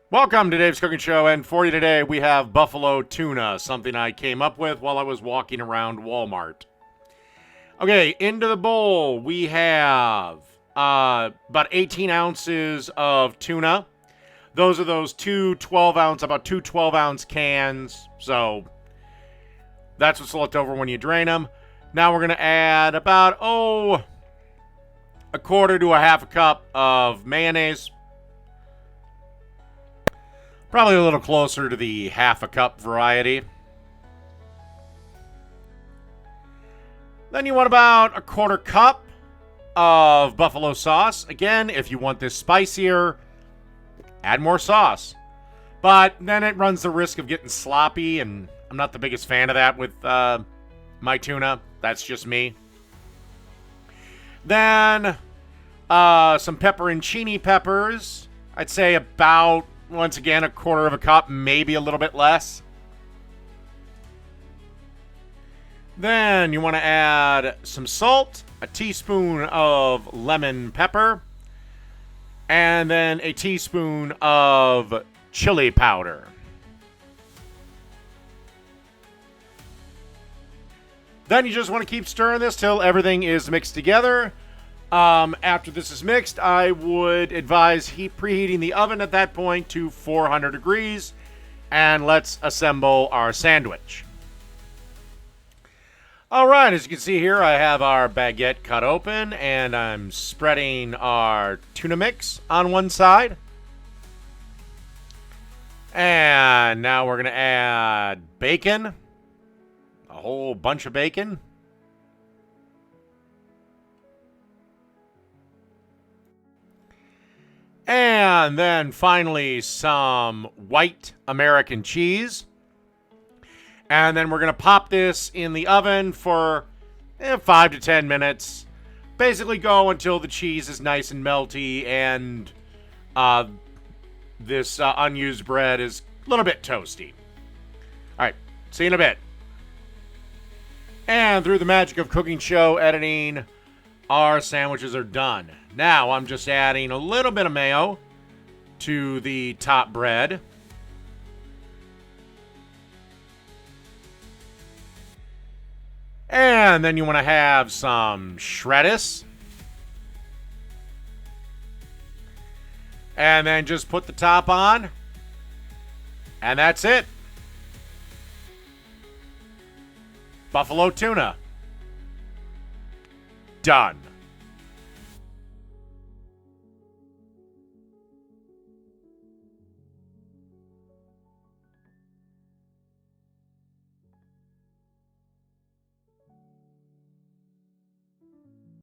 Welcome to Dave's Cooking Show, and for you today we have buffalo tuna, something I came up with while I was walking around Walmart. Okay, into the bowl we have about 18 ounces of tuna. Those are those about two 12-ounce cans, so that's what's left over when you drain them. Now we're going to add about, a quarter to a half a cup of mayonnaise. Probably a little closer to the half a cup variety. Then you want about a quarter cup of buffalo sauce. Again, if you want this spicier, add more sauce. But then it runs the risk of getting sloppy, and I'm not the biggest fan of that with my tuna. That's just me. Then some pepperoncini peppers. I'd say about, once again, a quarter of a cup, maybe a little bit less. Then you want to add some salt, a teaspoon of lemon pepper, and then a teaspoon of chili powder. Then you just want to keep stirring this till everything is mixed together. After this is mixed, I would advise preheating the oven at that point to 400 degrees, and let's assemble our sandwich. All right, as you can see here, I have our baguette cut open, and I'm spreading our tuna mix on one side. And now we're going to add bacon, a whole bunch of bacon. And then finally some white American cheese. And then we're going to pop this in the oven for 5 to 10 minutes. Basically go until the cheese is nice and melty and this unused bread is a little bit toasty. All right, see you in a bit. And through the magic of cooking show editing, our sandwiches are done. Now I'm just adding a little bit of mayo to the top bread. And then you want to have some shreddis. And then just put the top on. And that's it. Buffalo tuna. Done.